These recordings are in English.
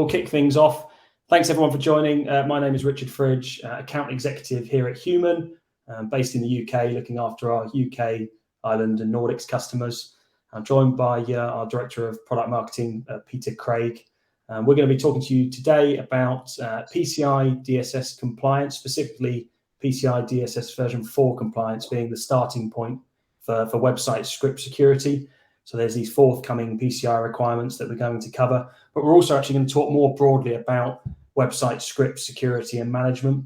We'll kick things off. Thanks everyone for joining. My name is Richard Fridge, account executive here at Human, based in the UK, looking after our UK, Ireland and Nordics customers. I'm joined by our Director of Product Marketing, Peter Craig. We're going to be talking to you today about PCI DSS compliance, specifically PCI DSS version 4 compliance being the starting point for website script security. So there's these forthcoming PCI requirements that we're going to cover, but we're also actually going to talk more broadly about website script security and management,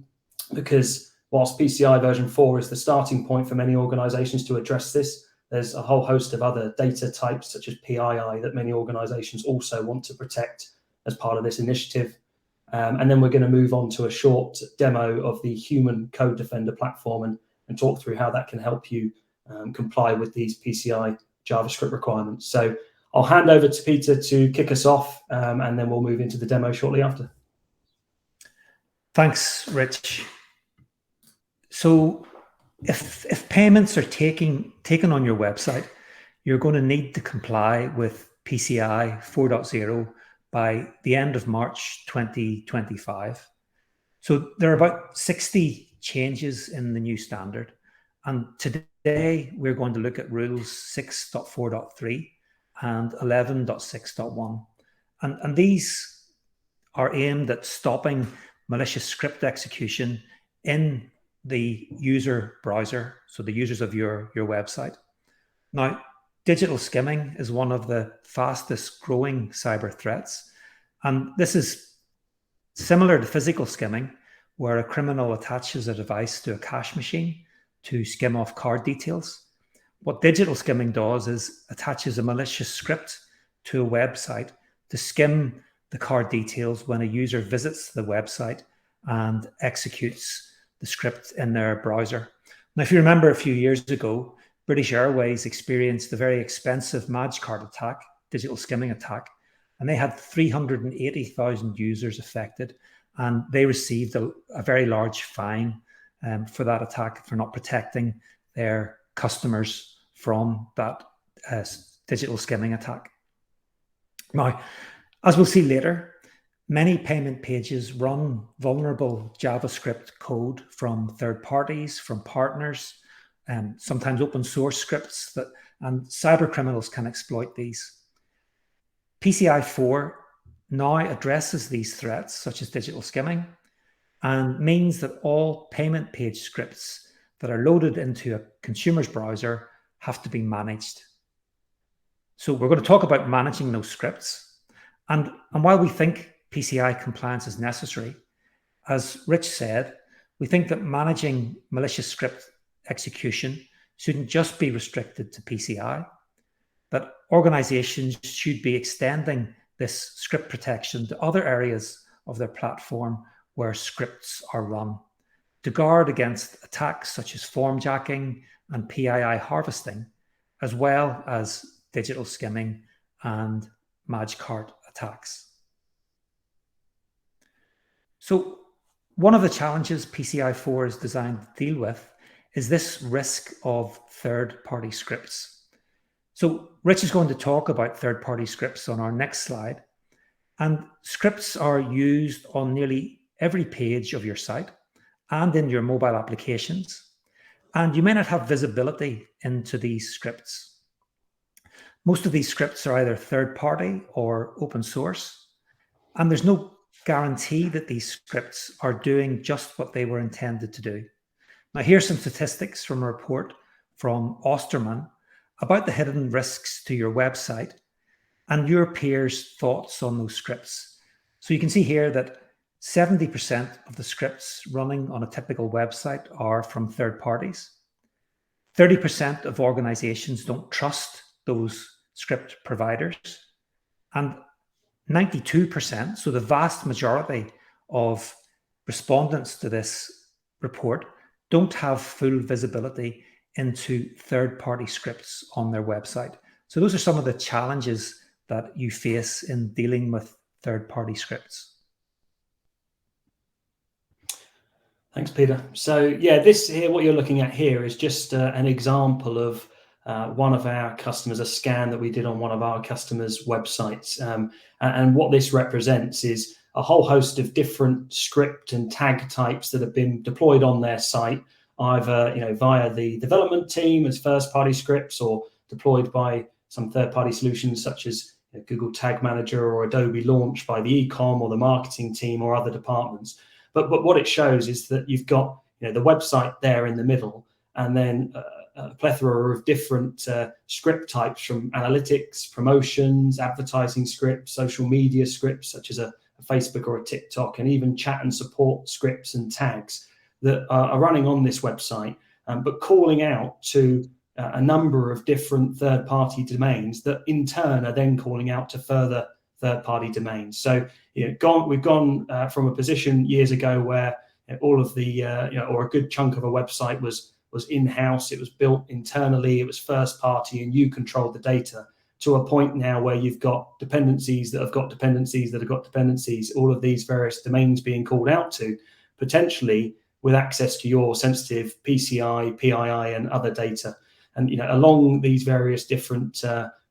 because whilst PCI version 4 is the starting point for many organizations to address this, there's a whole host of other data types such as PII that many organizations also want to protect as part of this initiative. And then we're going to move on to a short demo of the Human Code Defender platform and talk through how that can help you comply with these PCI JavaScript requirements. So I'll hand over to Peter to kick us off, and then we'll move into the demo shortly after. Thanks, Rich. So if payments are taken on your website, you're going to need to comply with PCI 4.0 by the end of March 2025. So there are about 60 changes in the new standard. And today we're going to look at rules 6.4.3 and 11.6.1. And these are aimed at stopping malicious script execution in the user browser, so the users of your website. Now, digital skimming is one of the fastest growing cyber threats. And this is similar to physical skimming, where a criminal attaches a device to a cash machine to skim off card details. What digital skimming does is attaches a malicious script to a website to skim the card details when a user visits the website and executes the script in their browser. Now, if you remember a few years ago, British Airways experienced a very expensive Magecart attack, digital skimming attack, and they had 380,000 users affected, and they received a very large fine for that attack, for not protecting their customers from that digital skimming attack. Now, as we'll see later, many payment pages run vulnerable JavaScript code from third parties, from partners, and sometimes open source scripts and cyber criminals can exploit these. PCI 4 now addresses these threats, such as digital skimming, and means that all payment page scripts that are loaded into a consumer's browser have to be managed. So we're going to talk about managing those scripts. And while we think PCI compliance is necessary, as Rich said, we think that managing malicious script execution shouldn't just be restricted to PCI, that organizations should be extending this script protection to other areas of their platform where scripts are run, to guard against attacks such as formjacking and PII harvesting, as well as digital skimming and Magecart attacks. So one of the challenges PCI 4 is designed to deal with is this risk of third-party scripts. So Rich is going to talk about third-party scripts on our next slide. And scripts are used on nearly every page of your site and in your mobile applications. And you may not have visibility into these scripts. Most of these scripts are either third-party or open source. And there's no guarantee that these scripts are doing just what they were intended to do. Now, here's some statistics from a report from Osterman about the hidden risks to your website and your peers' thoughts on those scripts. So you can see here that 70% of the scripts running on a typical website are from third parties. 30% of organizations don't trust those script providers. And 92%, so the vast majority of respondents to this report, don't have full visibility into third-party scripts on their website. So those are some of the challenges that you face in dealing with third-party scripts. Thanks, Peter. So yeah, this here, what you're looking at here is just an example of one of our customers, a scan that we did on one of our customers' websites. And what this represents is a whole host of different script and tag types that have been deployed on their site, either via the development team as first-party scripts or deployed by some third-party solutions such as Google Tag Manager or Adobe Launch by the e-com or the marketing team or other departments. But what it shows is that you've got the website there in the middle, and then a plethora of different script types, from analytics, promotions, advertising scripts, social media scripts such as a Facebook or a TikTok, and even chat and support scripts and tags that are running on this website, but calling out to a number of different third-party domains that in turn are then calling out to further third-party domains. So we've gone from a position years ago where all of the or a good chunk of a website was in-house, it was built internally, it was first-party, and you controlled the data, to a point now where you've got dependencies that have got dependencies that have got dependencies, all of these various domains being called out to, potentially with access to your sensitive PCI, PII, and other data. And along these various different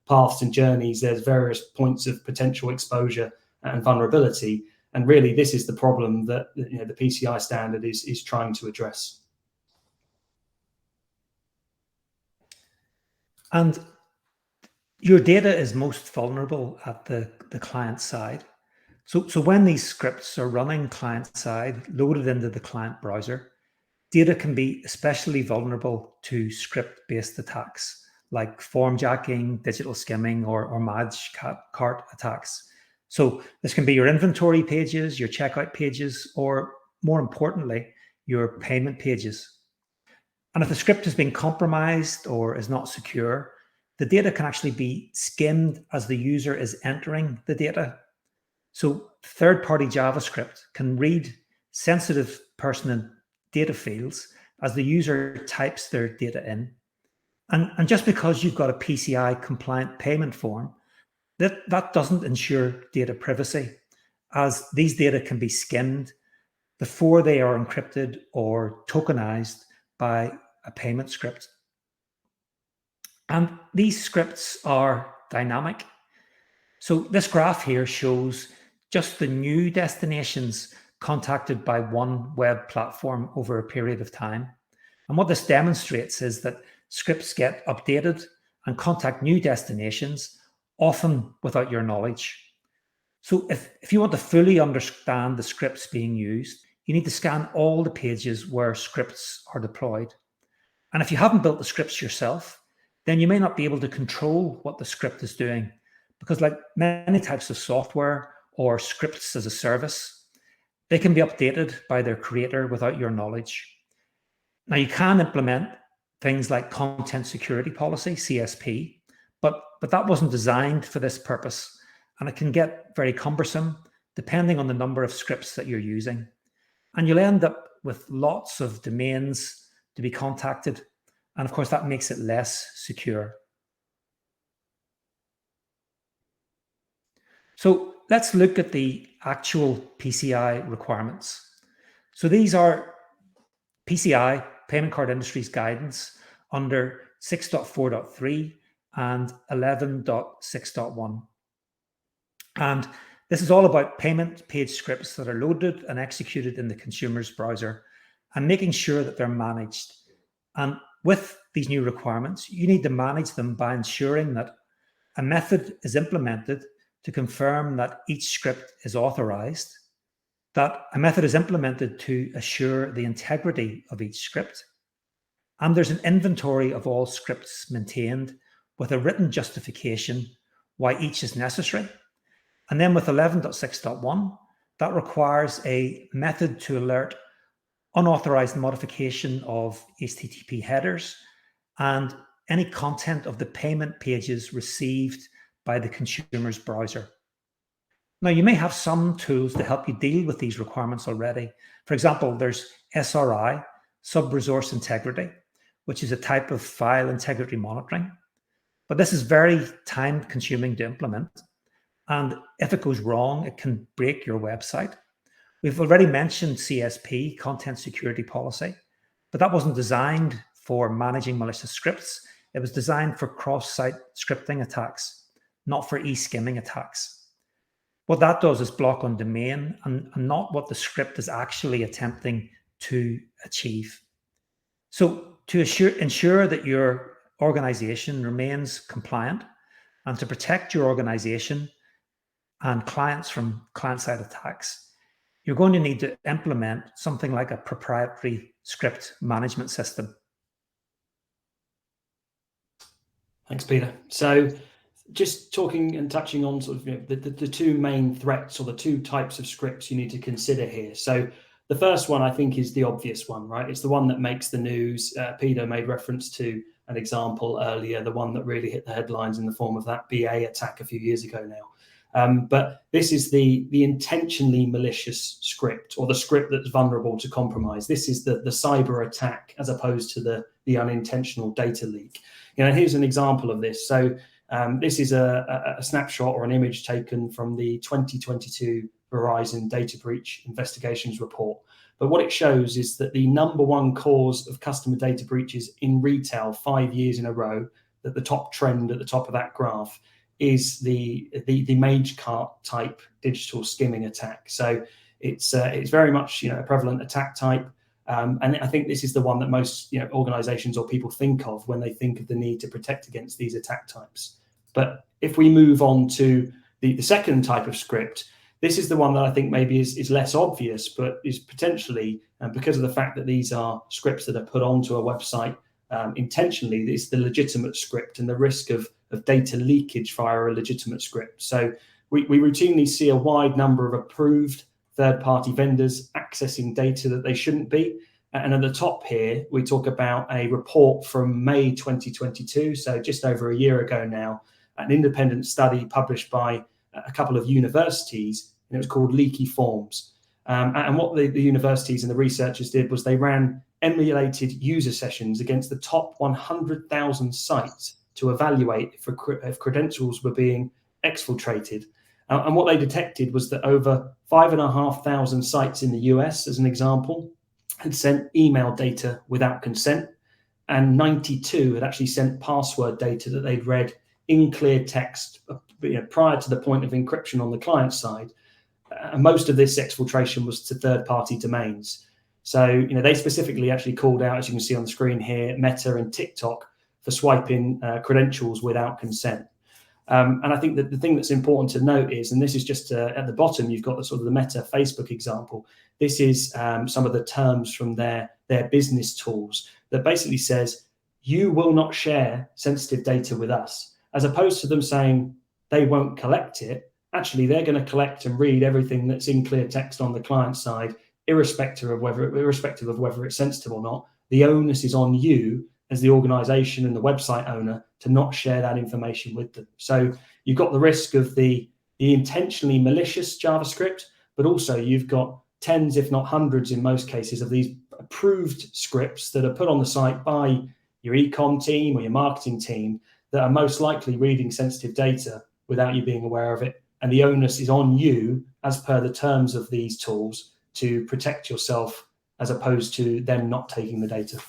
paths and journeys, there's various points of potential exposure and vulnerability. And really, this is the problem that the PCI standard is trying to address. And your data is most vulnerable at the client side. So when these scripts are running client side, loaded into the client browser, data can be especially vulnerable to script-based attacks like formjacking, digital skimming, or Magecart attacks. So this can be your inventory pages, your checkout pages, or more importantly, your payment pages. And if the script has been compromised or is not secure, the data can actually be skimmed as the user is entering the data. So third-party JavaScript can read sensitive person and data fields as the user types their data in. And just because you've got a PCI compliant payment form, that doesn't ensure data privacy, as these data can be skimmed before they are encrypted or tokenized by a payment script. And these scripts are dynamic. So this graph here shows just the new destinations contacted by one web platform over a period of time. And what this demonstrates is that scripts get updated and contact new destinations, often without your knowledge. So if you want to fully understand the scripts being used, you need to scan all the pages where scripts are deployed. And if you haven't built the scripts yourself, then you may not be able to control what the script is doing, because like many types of software or scripts as a service, they can be updated by their creator without your knowledge. Now, you can implement things like content security policy, CSP, but that wasn't designed for this purpose. And it can get very cumbersome depending on the number of scripts that you're using. And you'll end up with lots of domains to be contacted. And of course, that makes it less secure. So let's look at the actual PCI requirements. So these are PCI, Payment Card Industry's guidance, under 6.4.3 and 11.6.1. And this is all about payment page scripts that are loaded and executed in the consumer's browser and making sure that they're managed. And with these new requirements, you need to manage them by ensuring that a method is implemented to confirm that each script is authorized, that a method is implemented to assure the integrity of each script, and there's an inventory of all scripts maintained with a written justification why each is necessary. And then with 11.6.1, that requires a method to alert unauthorized modification of HTTP headers and any content of the payment pages received by the consumer's browser. Now, you may have some tools to help you deal with these requirements already. For example, there's SRI, Sub-Resource Integrity, which is a type of file integrity monitoring. But this is very time-consuming to implement. And if it goes wrong, it can break your website. We've already mentioned CSP, Content Security Policy, but that wasn't designed for managing malicious scripts. It was designed for cross-site scripting attacks, not for e-skimming attacks. What that does is block on domain and not what the script is actually attempting to achieve. So to ensure that your organization remains compliant and to protect your organization and clients from client-side attacks, you're going to need to implement something like a proprietary script management system. Thanks, Peter. So just talking and touching on sort of the two main threats or the two types of scripts you need to consider here. So the first one, I think, is the obvious one, right? It's the one that makes the news. Peter made reference to an example earlier, the one that really hit the headlines in the form of that BA attack a few years ago now. But this is the intentionally malicious script, or the script that's vulnerable to compromise. This is the cyber attack as opposed to the unintentional data leak. Here's an example of this. So this is a snapshot or an image taken from the 2022 Verizon data breach investigations report. But what it shows is that the number one cause of customer data breaches in retail 5 years in a row, that the top trend at the top of that graph is the Magecart type digital skimming attack. So it's very much a prevalent attack type. And I think this is the one that most organizations or people think of when they think of the need to protect against these attack types. But if we move on to the second type of script, this is the one that I think maybe is less obvious, but is potentially, because of the fact that these are scripts that are put onto a website intentionally, it's the legitimate script and the risk of data leakage via a legitimate script. So we routinely see a wide number of approved third-party vendors accessing data that they shouldn't be. And at the top here, we talk about a report from May 2022, so just over a year ago now, an independent study published by a couple of universities, and it was called Leaky Forms. And what the universities and the researchers did was they ran emulated user sessions against the top 100,000 sites to evaluate if credentials were being exfiltrated. And what they detected was that over 5,500 sites in the US, as an example, had sent email data without consent, and 92 had actually sent password data that they'd read in clear text prior to the point of encryption on the client side. And most of this exfiltration was to third-party domains. So they specifically actually called out, as you can see on the screen here, Meta and TikTok for swiping credentials without consent. And I think that the thing that's important to note is, and this is just at the bottom, you've got the sort of the Meta Facebook example. This is some of the terms from their business tools that basically says, you will not share sensitive data with us, as opposed to them saying they won't collect it. Actually, they're going to collect and read everything that's in clear text on the client side, irrespective of whether it's sensitive or not. The onus is on you as the organization and the website owner to not share that information with them. So you've got the risk of the intentionally malicious JavaScript, but also you've got tens, if not hundreds in most cases, of these approved scripts that are put on the site by your e-com team or your marketing team that are most likely reading sensitive data without you being aware of it. And the onus is on you, as per the terms of these tools, to protect yourself as opposed to them not taking the data.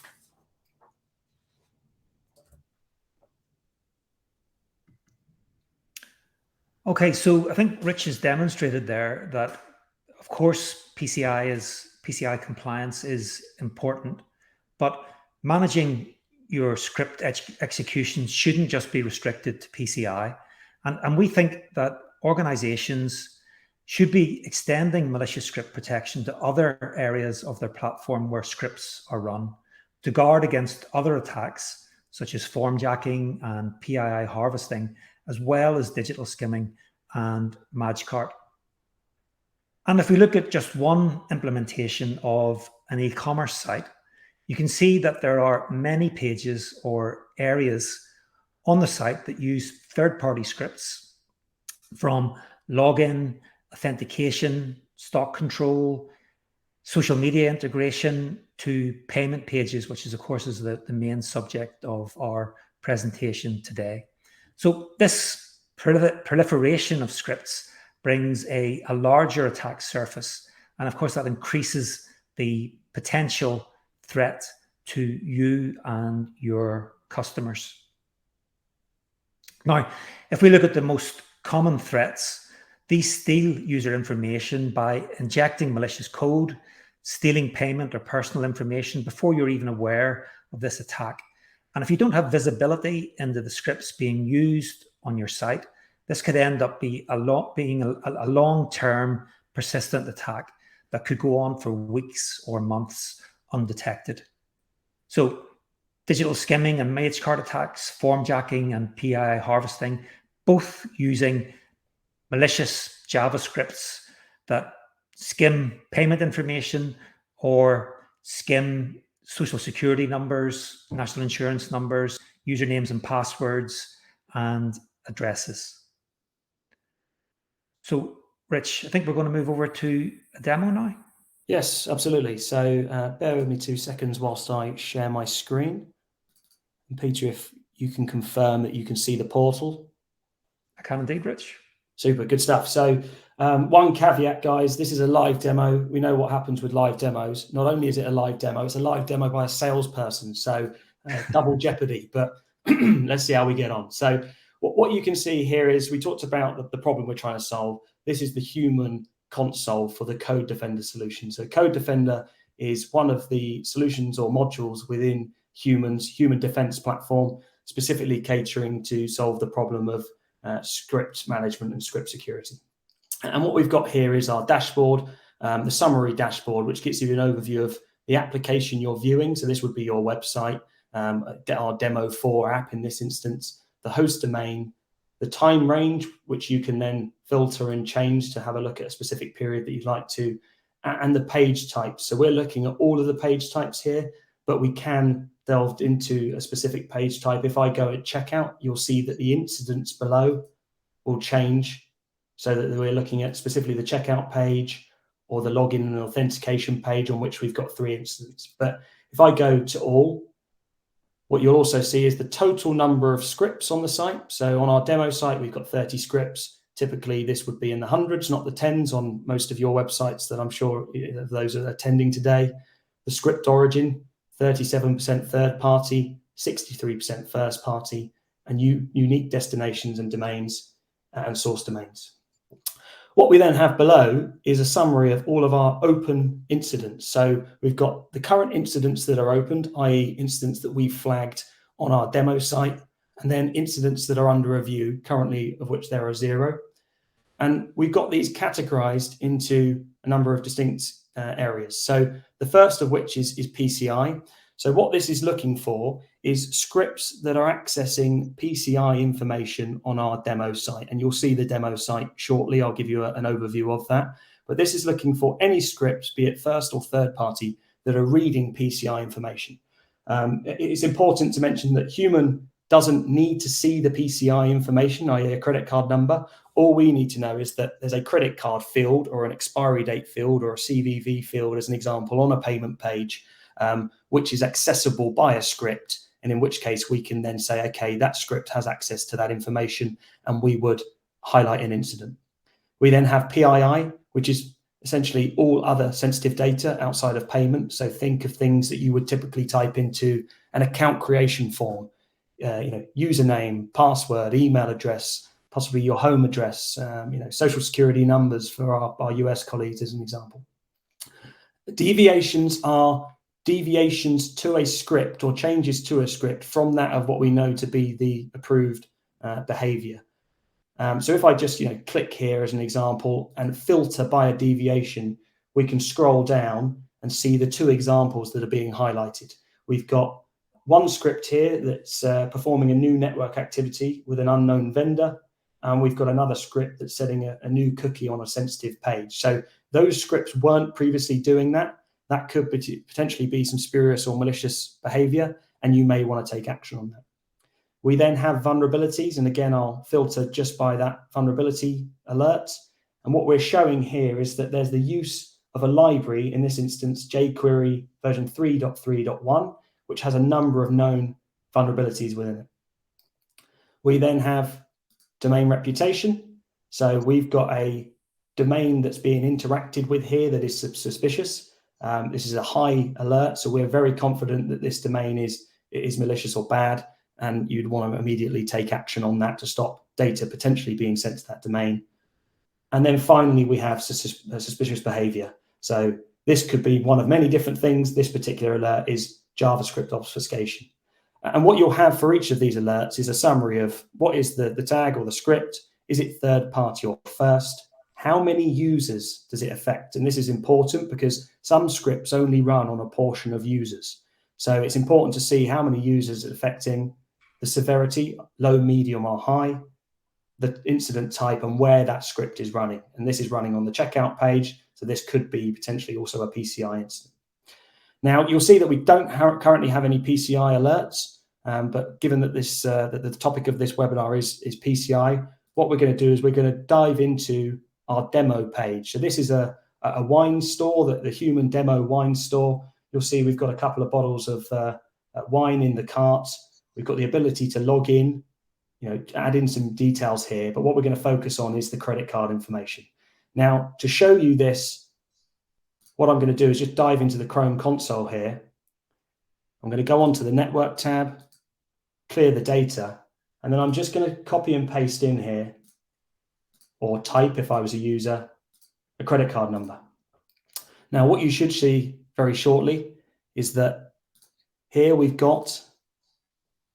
Okay, so I think Rich has demonstrated there that, of course, PCI compliance is important, but managing your script execution shouldn't just be restricted to PCI. And we think that organizations should be extending malicious script protection to other areas of their platform where scripts are run to guard against other attacks, such as formjacking and PII harvesting, as well as digital skimming and Magecart. And if we look at just one implementation of an e-commerce site, you can see that there are many pages or areas on the site that use third-party scripts, from login, authentication, stock control, social media integration, to payment pages, which is, of course, is the main subject of our presentation today. So this proliferation of scripts brings a larger attack surface. And of course, that increases the potential threat to you and your customers. Now, if we look at the most common threats, these steal user information by injecting malicious code, stealing payment or personal information before you're even aware of this attack. And if you don't have visibility into the scripts being used on your site, this could end up being a long-term persistent attack that could go on for weeks or months undetected. So digital skimming and Magecart attacks, formjacking and PII harvesting, both using malicious JavaScripts that skim payment information or skim social security numbers, national insurance numbers, usernames and passwords, and addresses. So, Rich, I think we're going to move over to a demo now. Yes, absolutely. So bear with me 2 seconds whilst I share my screen. And Peter, if you can confirm that you can see the portal. I can indeed, Rich. Super, good stuff. So one caveat, guys, this is a live demo. We know what happens with live demos. Not only is it a live demo, it's a live demo by a salesperson. So double jeopardy, but let's see how we get on. So what you can see here is we talked about the problem we're trying to solve. This is the human console for the Code Defender solution. So Code Defender is one of the solutions or modules within human defense platform, specifically catering to solve the problem of script management and script security. And what we've got here is our dashboard, the summary dashboard, which gives you an overview of the application you're viewing. So this would be your website, our Demo 4 app in this instance, the host domain, the time range, which you can then filter and change to have a look at a specific period that you'd like to, and the page types. So we're looking at all of the page types here, but we can delve into a specific page type. If I go at checkout, you'll see that the incidents below will change so that we're looking at specifically the checkout page or the login and authentication page on which we've got 3 incidents. But if I go to all, what you'll also see is the total number of scripts on the site. So on our demo site, we've got 30 scripts. Typically, this would be in the hundreds, not the tens on most of your websites that I'm sure of those are attending today. The script origin, 37% third party, 63% first party, and unique destinations and domains and source domains. What we then have below is a summary of all of our open incidents. So we've got the current incidents that are opened, i.e. incidents that we've flagged on our demo site, and then incidents that are under review, currently of which there are 0. And we've got these categorized into a number of distinct areas. So the first of which is PCI. So what this is looking for is scripts that are accessing PCI information on our demo site. And you'll see the demo site shortly. I'll give you an overview of that. But this is looking for any scripts, be it first or third party, that are reading PCI information. It's important to mention that human doesn't need to see the PCI information, i.e. a credit card number. All we need to know is that there's a credit card field or an expiry date field or a CVV field, as an example, on a payment page, which is accessible by a script, and in which case we can then say, okay, that script has access to that information, and we would highlight an incident. We then have PII, which is essentially all other sensitive data outside of payment. So think of things that you would typically type into an account creation form, username, password, email address, possibly your home address, social security numbers for our US colleagues, as an example. Deviations are deviations to a script or changes to a script from that of what we know to be the approved behavior. So if I just click here as an example and filter by a deviation, we can scroll down and see the 2 examples that are being highlighted. We've got one script here that's performing a new network activity with an unknown vendor, and we've got another script that's setting a new cookie on a sensitive page. So those scripts weren't previously doing that. That could potentially be some spurious or malicious behavior, and you may want to take action on that. We then have vulnerabilities, and again, I'll filter just by that vulnerability alert. And what we're showing here is that there's the use of a library, in this instance, jQuery version 3.3.1, which has a number of known vulnerabilities within it. We then have domain reputation. So we've got a domain that's being interacted with here that is suspicious. This is a high alert, so we're very confident that this domain is malicious or bad. and you'd want to immediately take action on that to stop data potentially being sent to that domain. And then finally, we have suspicious behavior. So this could be one of many different things. This particular alert is JavaScript obfuscation. And what you'll have for each of these alerts is a summary of what is the tag or the script. Is it third party or first? How many users does it affect? And this is important because some scripts only run on a portion of users. So it's important to see how many users it's affecting, the severity, low, medium, or high, the incident type, and where that script is running. And this is running on the checkout page. So this could be potentially also a PCI incident. Now, you'll see that we don't currently have any PCI alerts, but given that the topic of this webinar is PCI, what we're going to do is we're going to dive into our demo page. So this is a wine store, the human demo wine store. You'll see we've got a couple of bottles of wine in the cart. We've got the ability to log in, add in some details here, but what we're going to focus on is the credit card information. Now, to show you this, what I'm going to do is just dive into the Chrome console here. I'm going to go onto the network tab, clear the data, and then I'm just going to copy and paste in here, or type if I was a user, a credit card number. Now, what you should see very shortly is that here we've got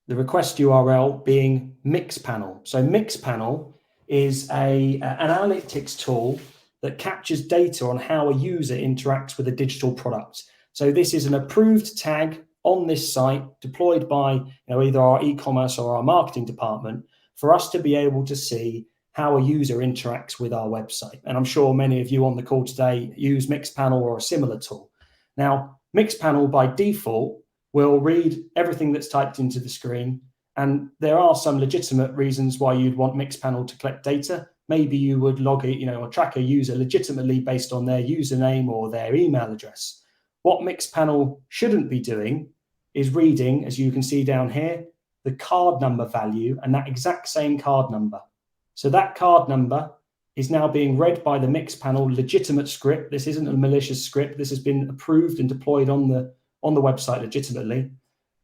the request URL being Mixpanel. So Mixpanel is an analytics tool that captures data on how a user interacts with a digital product. So this is an approved tag on this site deployed by either our e-commerce or our marketing department for us to be able to see how a user interacts with our website. And I'm sure many of you on the call today use Mixpanel or a similar tool. Now, Mixpanel by default will read everything that's typed into the screen. And there are some legitimate reasons why you'd want Mixpanel to collect data. Maybe you would log it, or track a user legitimately based on their username or their email address. What Mixpanel shouldn't be doing is reading, as you can see down here, the card number value and that exact same card number. So that card number is now being read by the Mixpanel legitimate script. This isn't a malicious script. This has been approved and deployed on the website legitimately.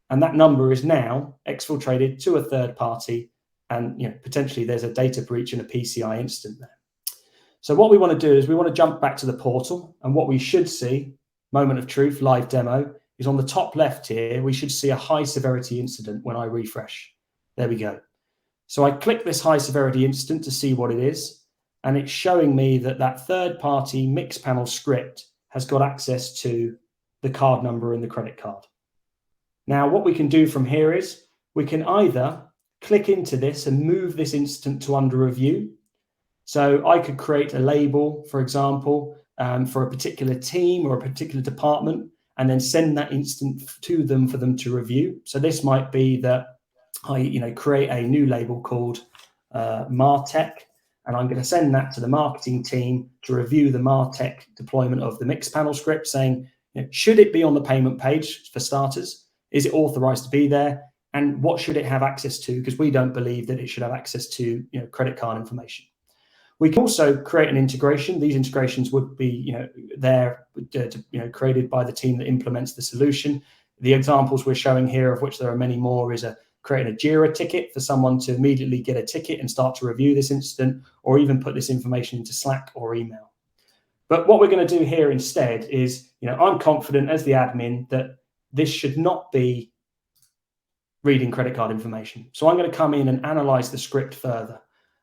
And that number is now exfiltrated to a third party. And potentially there's a data breach and a PCI incident there. So what we want to do is we want to jump back to the portal. And what we should see, moment of truth, live demo, is on the top left here, we should see a high severity incident when I refresh. There we go. So I click this high severity incident to see what it is. And it's showing me that third party Mixpanel script has got access to the card number and the credit card. Now, what we can do from here is we can either click into this and move this incident to under review. So I could create a label, for example, for a particular team or a particular department, and then send that incident to them for them to review. So this might be that I create a new label called MarTech, and I'm going to send that to the marketing team to review the MarTech deployment of the Mixpanel script, saying, should it be on the payment page for starters? Is it authorized to be there? And what should it have access to? Because we don't believe that it should have access to credit card information. We can also create an integration. These integrations would be created by the team that implements the solution. The examples we're showing here, of which there are many more, is creating a Jira ticket for someone to immediately get a ticket and start to review this incident, or even put this information into Slack or email. But what we're going to do here instead is, I'm confident as the admin that this should not be reading credit card information. So I'm going to come in and analyze the script further.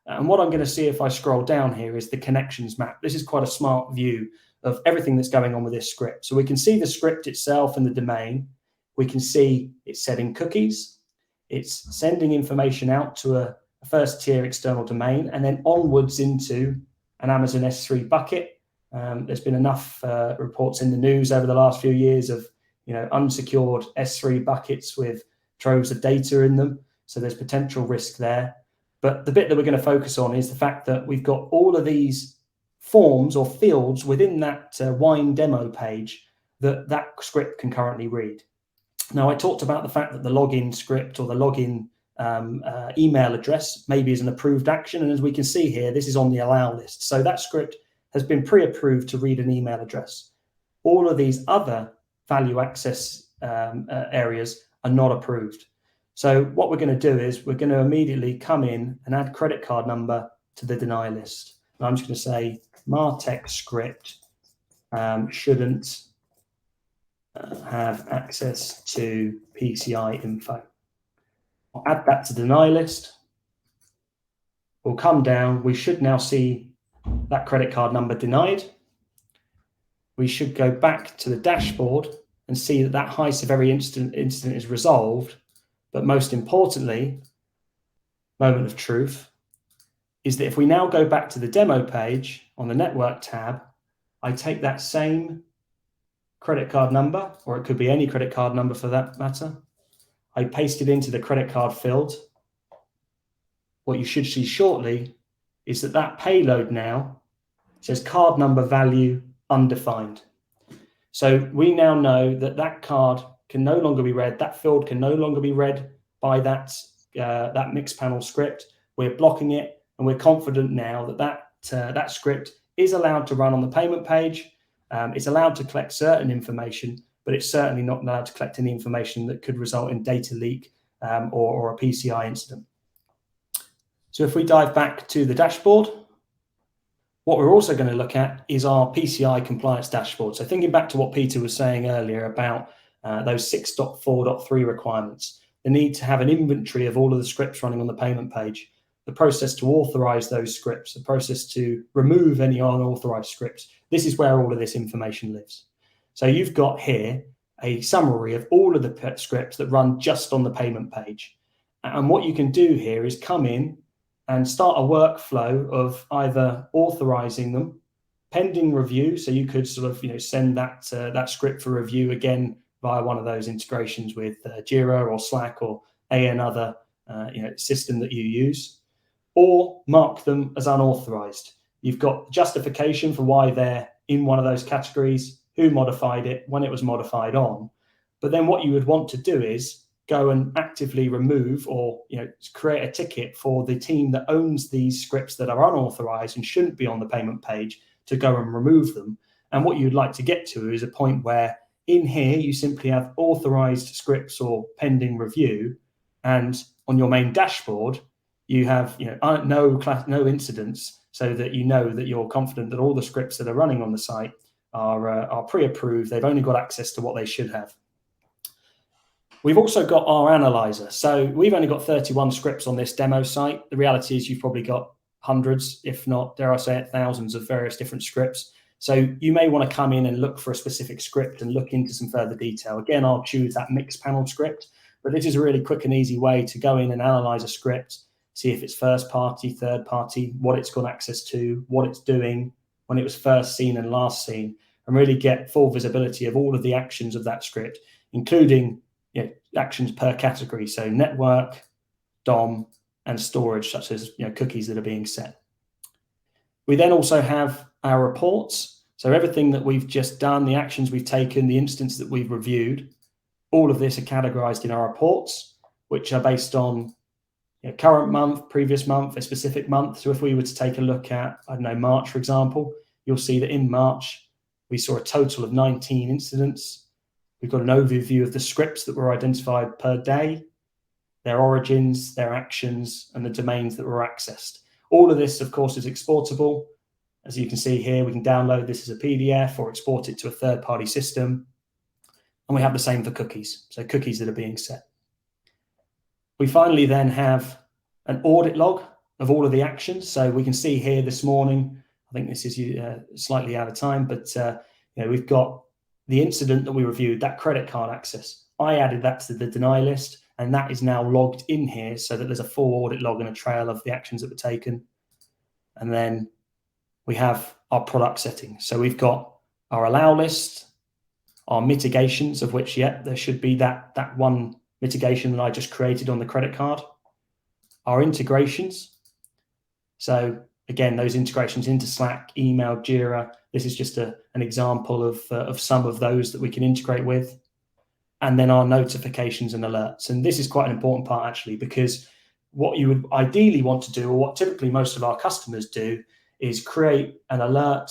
And what I'm going to see if I scroll down here is the connections map. This is quite a smart view of everything that's going on with this script. So we can see the script itself and the domain. We can see it's setting cookies. It's sending information out to a first tier external domain and then onwards into an Amazon S3 bucket. There's been enough reports in the news over the last few years of unsecured S3 buckets with troves of data in them. So there's potential risk there. But the bit that we're going to focus on is the fact that we've got all of these forms or fields within that wine demo page that script can currently read. Now, I talked about the fact that the login script or the login email address maybe is an approved action. And as we can see here, this is on the allow list. So that script has been pre-approved to read an email address. All of these other value access areas are not approved. So what we're going to do is we're going to immediately come in and add credit card number to the deny list. And I'm just going to say Martech script shouldn't have access to PCI info. I'll add that to deny list. We'll come down. We should now see that credit card number denied. We should go back to the dashboard and see that that high severity incident is resolved. But most importantly, moment of truth, is that if we now go back to the demo page on the network tab, I take that same credit card number, or it could be any credit card number for that matter. I paste it into the credit card field. What you should see shortly is that that payload now says card number value undefined. So we now know that that card can no longer be read, that field can no longer be read by that Mixpanel script. We're blocking it, and we're confident now that that script is allowed to run on the payment page. It's allowed to collect certain information, but it's certainly not allowed to collect any information that could result in data leak or a PCI incident. So if we dive back to the dashboard, what we're also going to look at is our PCI compliance dashboard. So thinking back to what Peter was saying earlier about those 6.4.3 requirements, the need to have an inventory of all of the scripts running on the payment page, the process to authorize those scripts, the process to remove any unauthorized scripts. This is where all of this information lives. So you've got here a summary of all of the scripts that run just on the payment page. And what you can do here is come in and start a workflow of either authorizing them, pending review. So you could sort of send that script for review again via one of those integrations with Jira or Slack or another system that you use, or mark them as unauthorized. You've got justification for why they're in one of those categories, who modified it, when it was modified on. But then what you would want to do is go and actively remove or create a ticket for the team that owns these scripts that are unauthorized and shouldn't be on the payment page to go and remove them. And what you'd like to get to is a point where in here you simply have authorized scripts or pending review, and on your main dashboard you have no incidents, so that you know that you're confident that all the scripts that are running on the site are pre-approved. They've only got access to what they should have. We've also got our analyzer. So we've only got 31 scripts on this demo site. The reality is you've probably got hundreds, if not, dare I say it, thousands of various different scripts. So you may want to come in and look for a specific script and look into some further detail. Again, I'll choose that Mixpanel script, but this is a really quick and easy way to go in and analyze a script, see if it's first party, third party, what it's got access to, what it's doing, when it was first seen and last seen, and really get full visibility of all of the actions of that script, including actions per category. So network, DOM, and storage, such as cookies that are being set. We then also have our reports. So everything that we've just done, the actions we've taken, the instance that we've reviewed, all of this are categorized in our reports, which are based on current month, previous month, a specific month. So if we were to take a look at, March, for example, you'll see that in March, we saw a total of 19 incidents. We've got an overview of the scripts that were identified per day, their origins, their actions, and the domains that were accessed. All of this, of course, is exportable. As you can see here, we can download this as a PDF or export it to a third-party system. And we have the same for cookies, so cookies that are being set. We finally then have an audit log of all of the actions. So we can see here this morning, I think this is slightly out of time, but we've got the incident that we reviewed, that credit card access. I added that to the deny list, and that is now logged in here so that there's a full audit log and a trail of the actions that were taken. And then we have our product settings. So we've got our allow list, our mitigations, of which, there should be that one mitigation that I just created on the credit card, our integrations. So again, those integrations into Slack, email, Jira. This is just an example of some of those that we can integrate with. And then our notifications and alerts. And this is quite an important part, actually, because what you would ideally want to do, or what typically most of our customers do, is create an alert,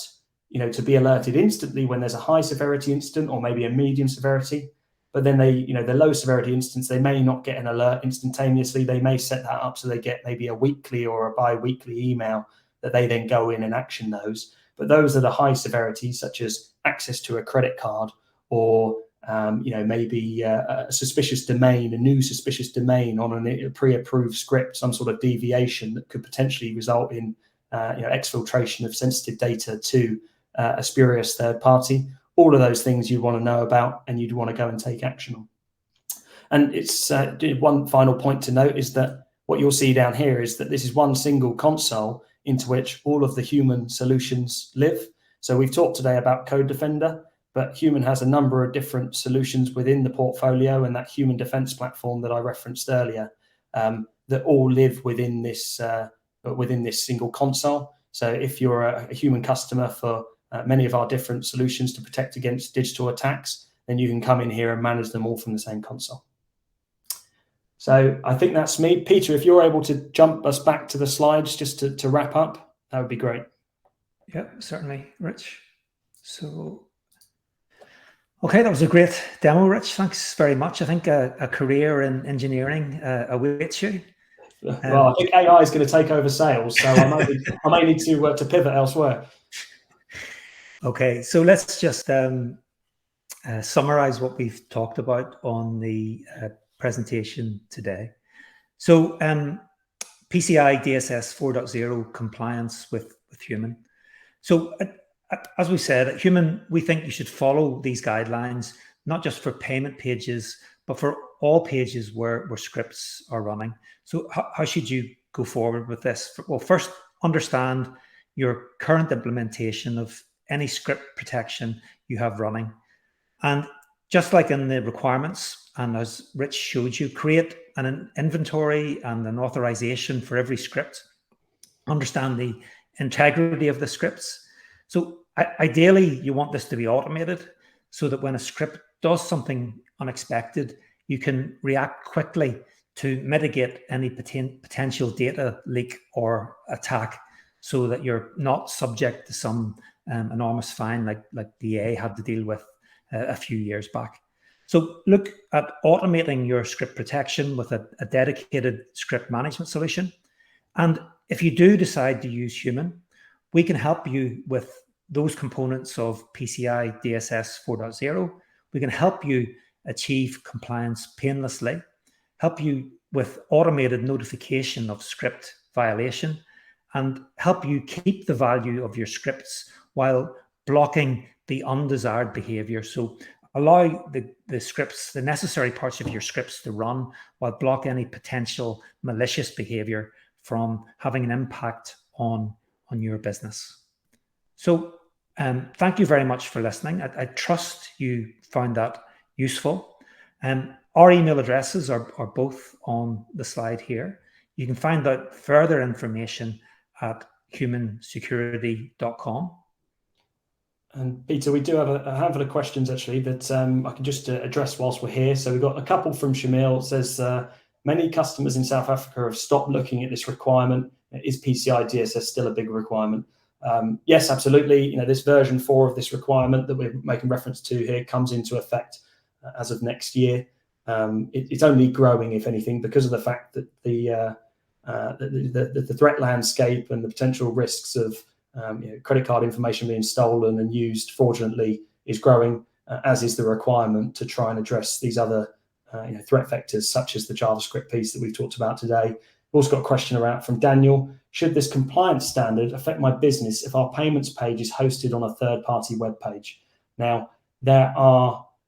to be alerted instantly when there's a high severity incident or maybe a medium severity. but then the low severity instance, they may not get an alert instantaneously. They may set that up so they get maybe a weekly or a bi-weekly email that they then go in and action those. But those that are high severity, such as access to a credit card, or maybe a suspicious domain, a new suspicious domain on a pre-approved script, some sort of deviation that could potentially result in exfiltration of sensitive data to a spurious third party. All of those things you want to know about and you'd want to go and take action on. And it's one final point to note is that what you'll see down here is that this is one single console into which all of the human solutions live. So we've talked today about Code Defender, but Human has a number of different solutions within the portfolio, and that human defense platform that I referenced earlier, that all live within this single console. So if you're a human customer for many of our different solutions to protect against digital attacks, then you can come in here and manage them all from the same console. So I think that's me. Peter, if you're able to jump us back to the slides just to wrap up, that would be great. Yeah, certainly, Rich. So, okay, that was a great demo, Rich. Thanks very much. I think a career in engineering awaits you. Well, I think AI is going to take over sales, so I may need to pivot elsewhere. Okay, so let's just summarize what we've talked about on the presentation today. So PCI DSS 4.0 compliance with Human. So as we said, at Human, we think you should follow these guidelines, not just for payment pages, but for all pages where scripts are running. So how should you go forward with this? Well, first, understand your current implementation of any script protection you have running. And just like in the requirements, and as Rich showed you, create an inventory and an authorization for every script. Understand the integrity of the scripts. So ideally, you want this to be automated so that when a script does something unexpected, you can react quickly to mitigate any potential data leak or attack, so that you're not subject to some enormous fine like DA had to deal with a few years back. So look at automating your script protection with a dedicated script management solution. And if you do decide to use Human, we can help you with those components of PCI DSS 4.0. We can help you achieve compliance painlessly, help you with automated notification of script violation, and help you keep the value of your scripts while blocking the undesired behavior. So allow the scripts, the necessary parts of your scripts to run while block any potential malicious behavior from having an impact on your business. So thank you very much for listening. I trust you found that useful. Our email addresses are both on the slide here. You can find out further information at humansecurity.com. And Peter, we do have a handful of questions actually that I can just address whilst we're here. So we've got a couple from Shamil. It says, many customers in South Africa have stopped looking at this requirement. Is PCI DSS still a big requirement? Yes, absolutely. This version 4 of this requirement that we're making reference to here comes into effect as of next year. It's only growing, if anything, because of the fact that the threat landscape and the potential risks of credit card information being stolen and used fraudulently is growing, as is the requirement to try and address these other threat vectors, such as the JavaScript piece that we've talked about today. We've also got a question around from Daniel. Should this compliance standard affect my business if our payments page is hosted on a third-party web page? Now,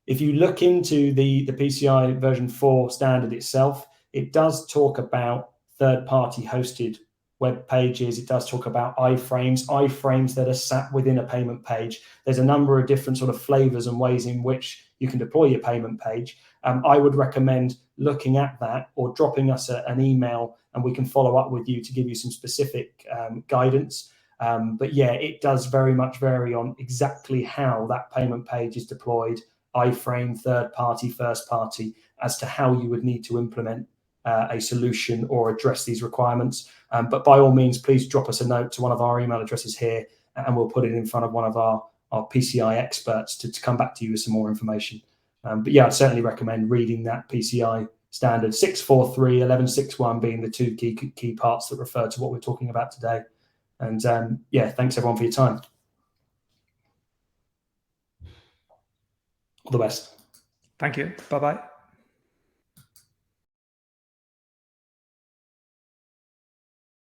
if you look into the PCI version 4 standard itself, it does talk about third-party hosted web pages. It does talk about iframes that are sat within a payment page. There's a number of different sort of flavors and ways in which you can deploy your payment page. I would recommend looking at that or dropping us an email, and we can follow up with you to give you some specific guidance. But yeah, it does very much vary on exactly how that payment page is deployed, iframe, third party, first party, as to how you would need to implement a solution or address these requirements. But by all means, please drop us a note to one of our email addresses here, and we'll put it in front of one of our PCI experts to come back to you with some more information. But yeah, I'd certainly recommend reading that PCI standard 643, 1161 being the two key parts that refer to what we're talking about today. And yeah, thanks everyone for your time. All the best. Thank you. Bye-bye.